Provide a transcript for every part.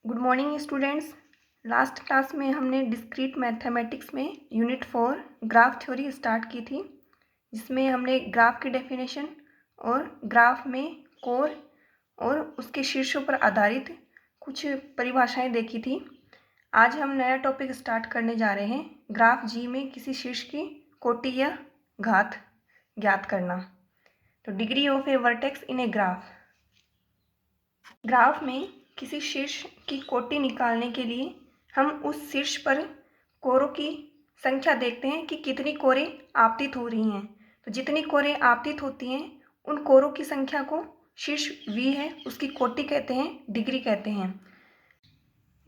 Good morning students. Last class में हमने discrete mathematics में यूनिट 4 ग्राफ थ्योरी स्टार्ट की थी, जिसमें हमने ग्राफ की डेफिनेशन और ग्राफ में कोर और उसके शीर्षों पर आधारित कुछ परिभाषाएं देखी थी। आज हम नया टॉपिक स्टार्ट करने जा रहे हैं, ग्राफ जी में किसी शीर्ष की कोटि या घात ज्ञात करना। तो degree of A vertex in a graph में किसी शीर्ष की कोटि निकालने के लिए हम उस शीर्ष पर कोरों की संख्या देखते हैं कि कितनी कोरें आपतित हो रही हैं। तो जितनी कोरें आपतित होती हैं उन कोरों की संख्या को शीर्ष V है उसकी कोटि कहते हैं, डिग्री कहते हैं।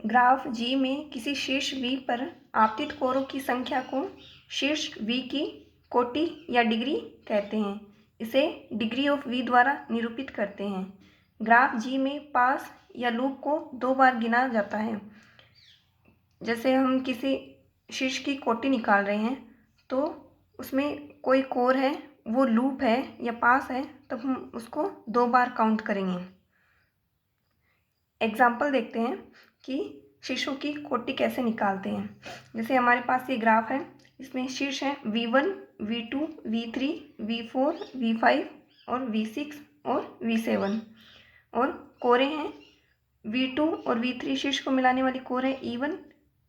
ग्राफ G में किसी शीर्ष V पर आपतित कोरों की संख्या को शीर्ष V की कोटि या डिग्री कहते हैं। इसे डिग्री ऑफ V द्वारा निरूपित करते हैं। ग्राफ जी में पास या लूप को 2 बार गिना जाता है। जैसे हम किसी शीर्ष की कोटि निकाल रहे हैं तो उसमें कोई कोर है, वो लूप है या पास है, तब हम उसको 2 बार काउंट करेंगे। एग्जाम्पल देखते हैं कि शीर्षों की कोटि कैसे निकालते हैं। जैसे हमारे पास ये ग्राफ है, इसमें शीर्ष है V1, V2, V3, V4, V5 और V6 और V7 और कोरें हैं V2 और V3 शीर्ष को मिलाने वाली कोर है E1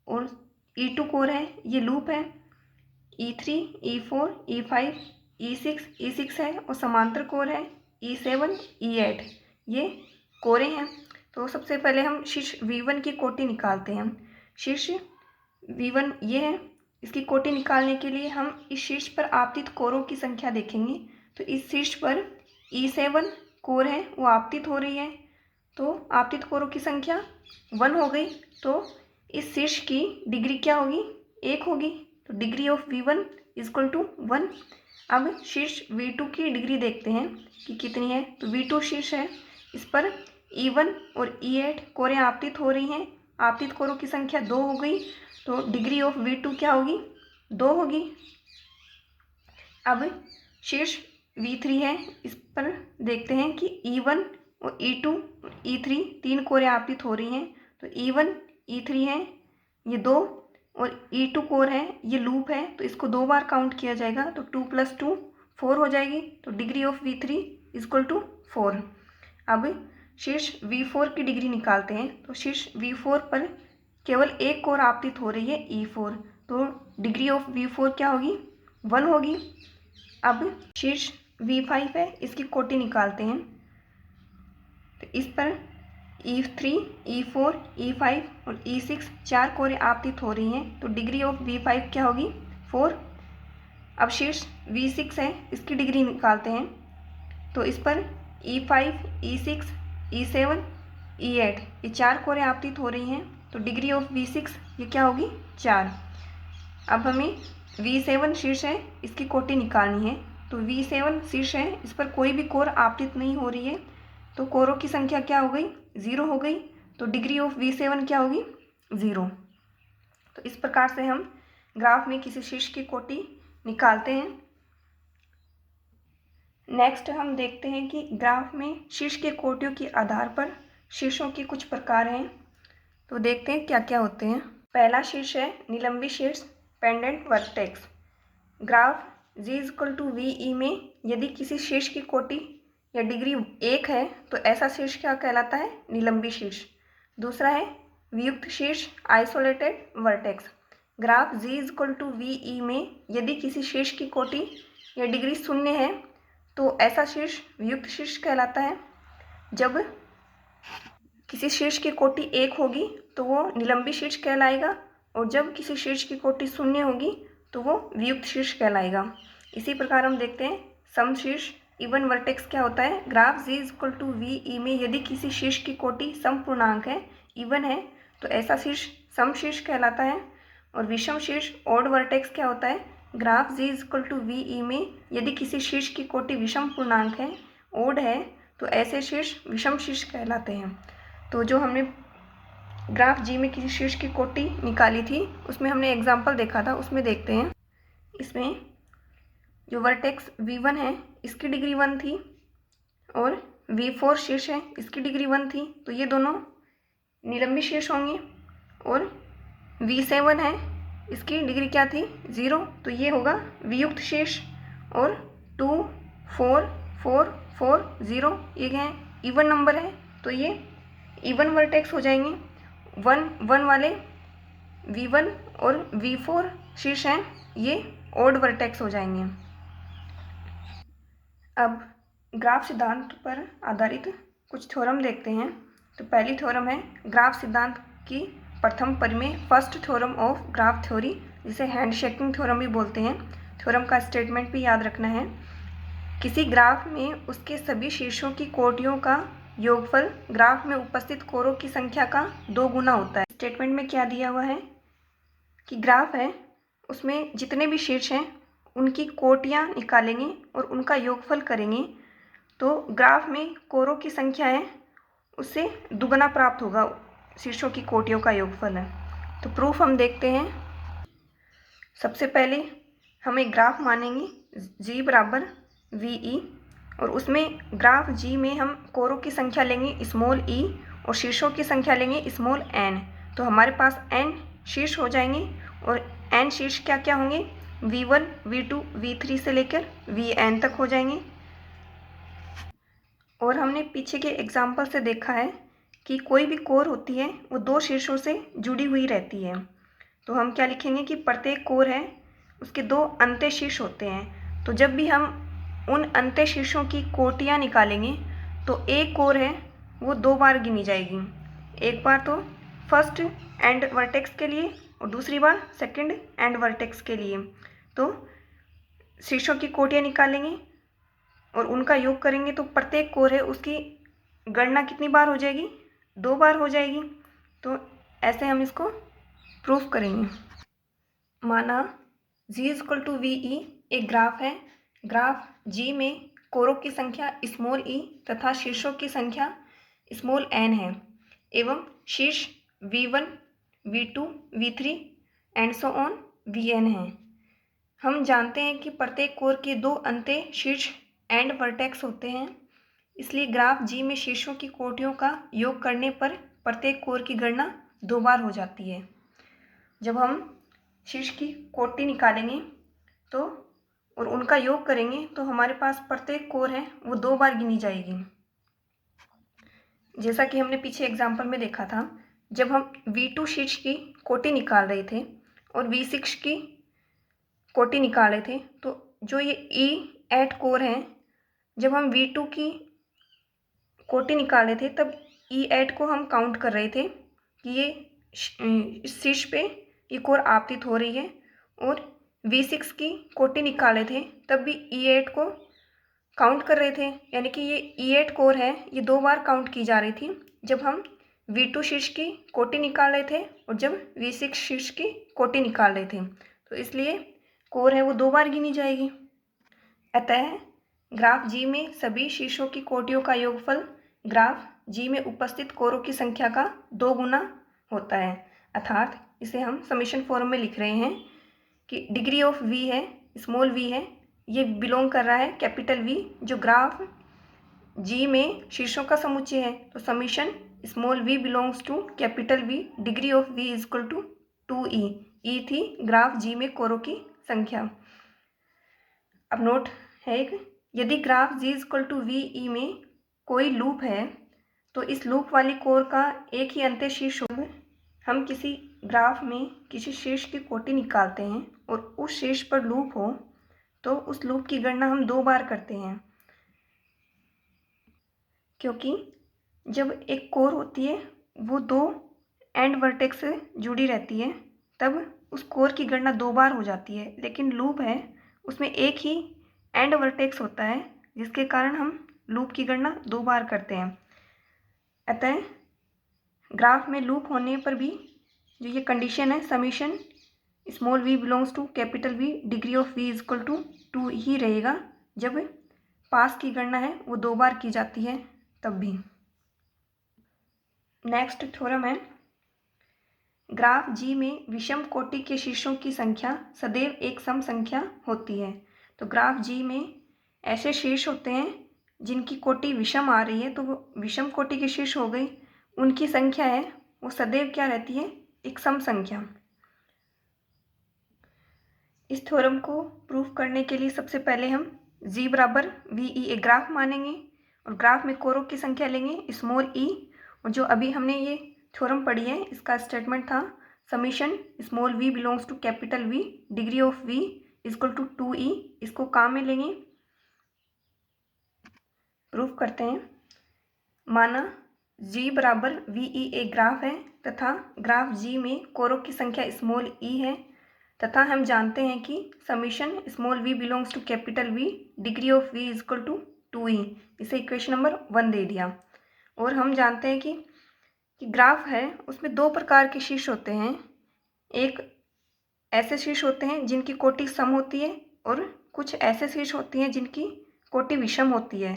और E2 कोर है, ये लूप है E3, E4, E5, E6 है और समांतर कोर है E7, E8, ये कोरें हैं। तो सबसे पहले हम शीर्ष V1 की कोटि निकालते हैं। शीर्ष V1 ये है, इसकी कोटि निकालने के लिए हम इस शीर्ष पर आपतित कोरों की संख्या देखेंगे। तो इस शीर्ष पर E7 कोर है, वो आपतित हो रही है, तो आपतित कोरों की संख्या 1 हो गई। तो इस शीर्ष की डिग्री क्या होगी? 1 होगी। तो degree of V1 equal to 1। अब शीर्ष V2 की डिग्री देखते हैं कि कितनी है। तो V2 शीर्ष है, इस पर E1 और E8 कोरें आपतित हो रही हैं। आपतित कोरों की संख्या 2 हो गई, तो डिग्री ऑफ V2 क्या होगी? 2 होगी। अब शीर्ष V3 है, इस पर देखते हैं कि E1 और E2 और E3 3 कोरें आपतित हो रही हैं। तो E1 E3 है, ये 2 और E2 कोर है, ये लूप है, तो इसको 2 बार काउंट किया जाएगा। तो 2 + 2 4 हो जाएगी। तो degree of V3 equal to 4। अब शीर्ष V4 की डिग्री निकालते हैं। तो शीर्ष V4 पर केवल एक कोर आपतित हो रही है E4, तो डिग्री ऑफ V4 क्या होगी? 1 होगी। अब शीर्ष V5 है, इसकी कोटि निकालते हैं। तो इस पर E3, E4, E5 और E6 4 कोरें आपतित हो रही हैं। तो डिग्री ऑफ V5 क्या होगी? 4। अब शीर्ष V6 है, इसकी डिग्री निकालते हैं। तो इस पर E5, E6, E7, E8 ये 4 कोरें आपतित हो रही हैं। तो डिग्री ऑफ V6 ये क्या होगी? 4। अब हमें V7 शीर्ष है, इसकी कोटि निकालनी है। तो V7 शीर्ष है, इस पर कोई भी कोर आपतित नहीं हो रही है, तो कोरों की संख्या क्या हो गई? 0 हो गई। तो डिग्री ऑफ V7 क्या होगी? 0। तो इस प्रकार से हम ग्राफ में किसी शीर्ष की कोटि निकालते हैं। नेक्स्ट हम देखते हैं कि ग्राफ में शीर्ष के कोटियों के आधार पर शीर्षों की कुछ प्रकार हैं। तो देखते हैं क्या क्या होते हैं। पहला शीर्ष है निलंबी शीर्ष, pendant vertex. Graph G = VE में यदि किसी शीर्ष की कोटि या डिग्री 1 है तो ऐसा शीर्ष क्या कहलाता है? निलंबी शीर्ष। दूसरा है वियुक्त शीर्ष, isolated vertex. Graph G = VE में यदि किसी शीर्ष की कोटि या डिग्री 0 है तो ऐसा शीर्ष वियुक्त शीर्ष कहलाता है। जब किसी शीर्ष की कोटि 1 होगी तो वो निलंबी शीर्ष कहलाएगा, और जब किसी शीर्ष की कोटि 0 होगी तो वो वियुक्त शीर्ष कहलाएगा। इसी प्रकार हम देखते हैं समशीर्ष, इवन वर्टेक्स क्या होता है। ग्राफ G = VE में यदि किसी शीर्ष की कोटि समपूर्णांक है, इवन है, तो ऐसा शीर्ष समशीर्ष कहलाता है। और विषम शीर्ष, ऑड वर्टेक्स क्या होता है। ग्राफ G = VE में यदि किसी शीर्ष की कोटि विषम पूर्णांक है, ओड है, तो ऐसे शीर्ष विषम शीर्ष कहलाते हैं। तो जो हमने ग्राफ G में किसी शीर्ष की कोटि निकाली थी उसमें हमने एग्जाम्पल देखा था, उसमें देखते हैं। इसमें जो वर्टेक्स V1 है, इसकी डिग्री 1 थी और V4 शीर्ष है, इसकी डिग्री 1 थी। तो ये दोनों निलंबित शीर्ष होंगे और V7 है, इसकी डिग्री क्या थी 0, तो ये होगा वियुक्त शीर्ष। और 2 4 4 4 0 ये क्या है इवन नंबर है, तो ये इवन वर्टेक्स हो जाएंगे। 1 1 वाले V1 और V4 शीर्ष हैं, ये ऑड वर्टेक्स हो जाएंगे। अब ग्राफ सिद्धांत पर आधारित कुछ थ्योरम देखते हैं। तो पहली थ्योरम है ग्राफ सिद्धांत की प्रथम परिमेय, first theorem of graph theory, जिसे हैंडशेकिंग थ्योरम भी बोलते हैं। थ्योरम का स्टेटमेंट भी याद रखना है। किसी ग्राफ में उसके सभी शीर्षों की कोटियों का योगफल ग्राफ में उपस्थित कोरों की संख्या का 2 गुना होता है। स्टेटमेंट में क्या दिया हुआ है कि ग्राफ है, उसमें जितने भी शीर्ष हैं उनकी कोटियाँ निकालेंगे और उनका योगफल करेंगे, तो ग्राफ में कोरों की संख्या है उससे दुगना प्राप्त होगा, शीर्षों की कोटियों का योगफल है। तो प्रूफ हम देखते हैं। सबसे पहले हम एक ग्राफ मानेंगे G बराबर VE, और उसमें ग्राफ G में हम कोरों की संख्या लेंगे स्मॉल e और शीर्षों की संख्या लेंगे स्मॉल n। तो हमारे पास n शीर्ष हो जाएंगे और n शीर्ष क्या क्या होंगे V1 V2 V3 से लेकर Vn तक हो जाएंगे। और हमने पीछे के एग्जाम्पल से देखा है कि कोई भी कोर होती है वो 2 शीर्षों से जुड़ी हुई रहती है। तो हम क्या लिखेंगे कि प्रत्येक कोर है उसके 2 अंत्य शीर्ष होते हैं। तो जब भी हम उन अंत्य शीर्षों की कोटियाँ निकालेंगे तो एक कोर है वो 2 बार गिनी जाएगी, एक बार तो फर्स्ट एंड वर्टेक्स के लिए और दूसरी बार सेकंड एंड वर्टेक्स के लिए। तो शीर्षों की कोटियाँ निकालेंगे और उनका योग करेंगे तो प्रत्येक कोर है उसकी गणना कितनी बार हो जाएगी 2 बार हो जाएगी। तो ऐसे हम इसको प्रूफ करेंगे। माना G=VE एक ग्राफ है। ग्राफ G में कोरों की संख्या स्मॉल e तथा शीर्षों की संख्या स्मॉल n है एवं शीर्ष V1 V2 V3 and so on Vn है। हम जानते हैं कि प्रत्येक कोर के 2 अंत्य शीर्ष एंड वर्टेक्स होते हैं, इसलिए ग्राफ G में शीर्षों की कोटियों का योग करने पर प्रत्येक कोर की गणना 2 बार हो जाती है। जब हम शीर्ष की कोटि निकालेंगे तो और उनका योग करेंगे तो हमारे पास प्रत्येक कोर है वो 2 बार गिनी जाएगी। जैसा कि हमने पीछे एग्जाम्पल में देखा था, जब हम V2 शीर्ष की कोटि निकाल रहे थे और V6 की कोटि निकाल रहे थे, तो जो ये E8 कोर हैं, जब हम V2 की कोटि निकाल रहे थे तब E8 को हम काउंट कर रहे थे कि ये इस शीर्ष पे ये कोर आपतित हो रही है, और V6 की कोटि निकाले थे तब भी E8 को काउंट कर रहे थे, यानी कि ये E8 कोर है ये 2 बार काउंट की जा रही थी जब हम V2 शीर्ष की कोटि निकाल रहे थे और जब V6 शीर्ष की कोटि निकाल रहे थे, तो इसलिए कोर है वो 2 बार गिनी जाएगी। अतः ग्राफ G में सभी शीर्षों की कोटियों का योगफल ग्राफ G में उपस्थित कोरों की संख्या का 2 गुना होता है। अर्थात इसे हम समेशन फॉर्म में लिख रहे हैं कि डिग्री ऑफ V है स्मॉल v है, ये बिलोंग कर रहा है कैपिटल V जो ग्राफ G में शीर्षों का समुच्चय है। तो summation small v belongs to capital V, degree of V equal to 2e। e थी ग्राफ G में कोरों की संख्या। अब नोट है एक, यदि ग्राफ G=VE में कोई लूप है तो इस लूप वाली कोर का एक ही अंत्य शीर्ष होगा। हम किसी ग्राफ में किसी शीर्ष की कोटि निकालते हैं और उस शीर्ष पर लूप हो तो उस लूप की गणना हम 2 बार करते हैं, क्योंकि जब एक कोर होती है वो 2 एंड वर्टेक्स से जुड़ी रहती है तब उस कोर की गणना 2 बार हो जाती है। लेकिन लूप है उसमें एक ही एंड वर्टेक्स होता है जिसके कारण हम लूप की गणना 2 बार करते हैं। अतः ग्राफ में लूप होने पर भी जो ये कंडीशन है summation small v belongs to capital V, degree of V equal to 2 ही रहेगा जब पास की गणना है वो 2 बार की जाती है तब भी। नेक्स्ट थ्योरम है ग्राफ G में विषम कोटि के शीर्षों की संख्या सदैव एक सम संख्या होती है। तो ग्राफ G में ऐसे शीर्ष होते हैं जिनकी कोटि विषम आ रही है, तो वो विषम कोटि के शीर्ष हो गई, उनकी संख्या है वो सदैव क्या रहती है, एक सम संख्या। इस थ्योरम को प्रूफ करने के लिए सबसे पहले हम g बराबर वी ई एक ग्राफ मानेंगे और ग्राफ में कोरों की संख्या लेंगे स्मॉल ई। और जो अभी हमने ये थ्योरम पढ़ी है इसका स्टेटमेंट था summation small v belongs to capital V, degree of v equal to 2e। इसको काम में लेंगे, प्रूफ करते हैं। माना g बराबर वी ई एक ग्राफ है तथा ग्राफ g में कोरों की संख्या स्मॉल e है तथा हम जानते हैं कि summation small v belongs to capital V, degree of v equal to 2e। इसे इक्वेशन नंबर 1 दे दिया। और हम जानते हैं कि ग्राफ है उसमें दो प्रकार के शीर्ष होते हैं। एक ऐसे शीर्ष होते हैं जिनकी कोटि सम होती है और कुछ ऐसे शीर्ष होती हैं जिनकी कोटि विषम होती है।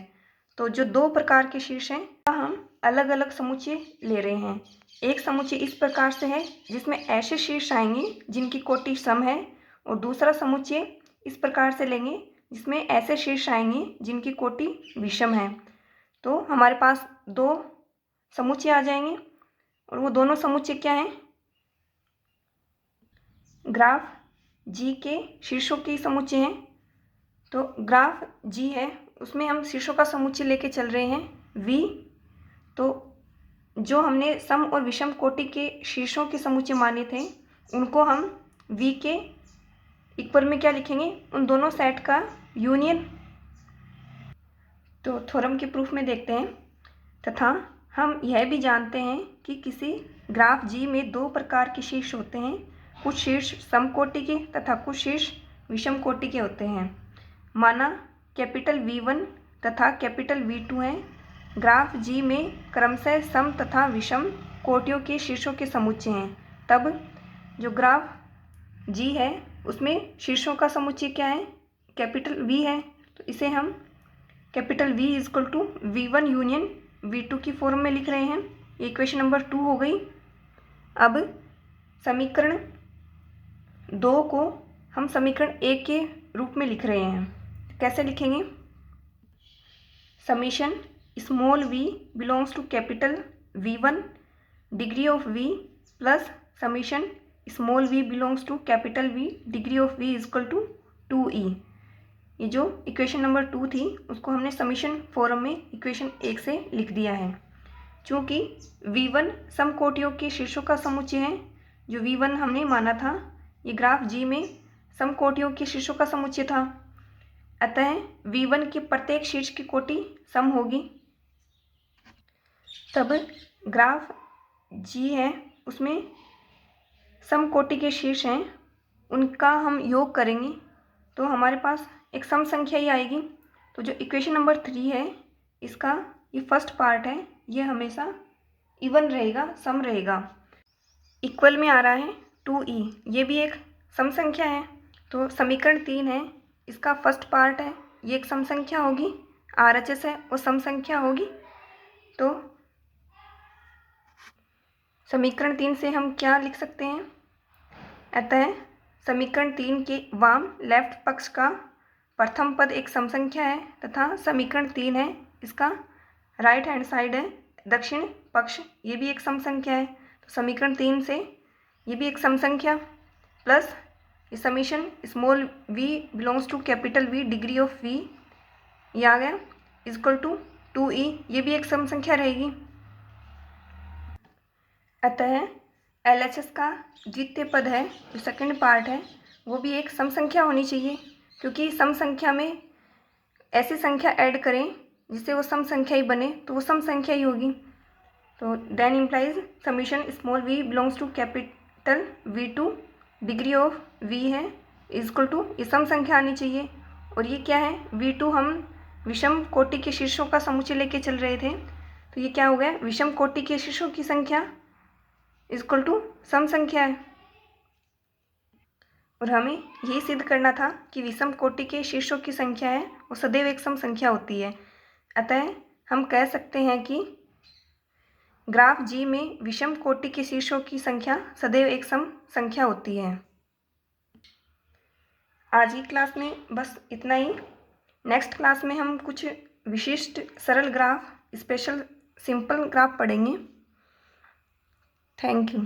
तो जो दो प्रकार के शीर्ष हैं हम अलग अलग समुच्चय ले रहे हैं। एक समुच्चय इस प्रकार से है जिसमें ऐसे शीर्ष आएंगे जिनकी कोटि सम है और दूसरा समुच्चय इस प्रकार से लेंगे जिसमें ऐसे शीर्ष आएंगे जिनकी कोटि विषम है। तो हमारे पास दो समुच्चय आ जाएंगे और वो दोनों समुच्चय क्या हैं, ग्राफ जी के शीर्षों की समुच्चय हैं। तो ग्राफ जी है उसमें हम शीर्षों का समुच्चय लेके चल रहे हैं v। तो जो हमने सम और विषम कोटि के शीर्षों के समुच्चय माने थे उनको हम v के इक्वल में क्या लिखेंगे, उन दोनों सेट का यूनियन। तो थ्योरम के प्रूफ में देखते हैं। तथा हम यह भी जानते हैं कि किसी ग्राफ जी में दो प्रकार के शीर्ष होते हैं, कुछ शीर्ष सम कोटि के तथा कुछ शीर्ष विषम कोटि के होते हैं। माना कैपिटल V1 तथा कैपिटल V2 हैं। ग्राफ जी में क्रमशः सम तथा विषम कोटियों के शीर्षों के समुच्चय हैं। तब जो ग्राफ जी है उसमें शीर्षों का समुच्चय क्या है, कैपिटल V है। तो इसे हम capital V equal to V1 union V2 की फॉर्म में लिख रहे हैं। ये इक्वेशन नंबर 2 हो गई। अब समीकरण 2 को हम समीकरण 1 के रूप में लिख रहे हैं। कैसे लिखेंगे, summation small v belongs to capital V1, degree of v plus summation small v belongs to capital V, degree of v equal to 2e। ये जो इक्वेशन नंबर 2 थी उसको हमने समीशन फॉर्म में इक्वेशन 1 से लिख दिया है। चूँकि V1 सम कोटियों के शीर्षों का समुच्चय है, जो V1 हमने माना था ये ग्राफ G में सम कोटियों के शीर्षों का समुच्चय था, अतः V1 के प्रत्येक शीर्ष की कोटि सम होगी। तब ग्राफ G है उसमें सम कोटि के शीर्ष हैं, उनका हम योग करेंगे तो हमारे पास एक सम संख्या ही आएगी। तो जो इक्वेशन नंबर 3 है इसका ये फर्स्ट पार्ट है, ये हमेशा इवन रहेगा, सम रहेगा। इक्वल में आ रहा है 2e, ये भी एक सम संख्या है। तो समीकरण 3 है, इसका फर्स्ट पार्ट है, ये एक सम संख्या होगी, RHS है वो सम संख्या होगी। तो समीकरण 3 से हम क्या लिख सकते हैं, अतः समीकरण 3 के वाम लेफ्ट पक्ष का प्रथम पद एक सम संख्या है तथा समीकरण 3 है इसका राइट हैंड साइड है दक्षिण पक्ष, ये भी एक सम संख्या है। तो समीकरण 3 से ये भी एक सम संख्या plus summation small v belongs to capital V, degree of v ये आ गया इक्वल टू 2e, ये भी एक सम संख्या रहेगी। अतः LHS का द्वितीय पद है जो सेकंड पार्ट है वो भी एक सम संख्या होनी चाहिए, क्योंकि सम संख्या में ऐसी संख्या ऐड करें जिससे वो सम संख्या ही बने तो वो सम संख्या ही होगी। तो then implies summation small v belongs to capital V2, degree of v है इक्वल टू ये सम संख्या आनी चाहिए। और ये क्या है, V2 हम विषम कोटि के शीर्षों का समुच्चय लेके चल रहे थे, तो ये क्या हो गया, विषम कोटि के शीर्षों की संख्या इक्वल टू सम संख्या है। और हमें यही सिद्ध करना था कि विषम कोटि के शीर्षों की संख्या है वो सदैव एक सम संख्या होती है। अतः हम कह सकते हैं कि ग्राफ G में विषम कोटि के शीर्षों की संख्या सदैव एक सम संख्या होती है। आज की क्लास में बस इतना ही। नेक्स्ट क्लास में हम कुछ विशिष्ट सरल ग्राफ, स्पेशल सिंपल ग्राफ पढ़ेंगे। Thank you.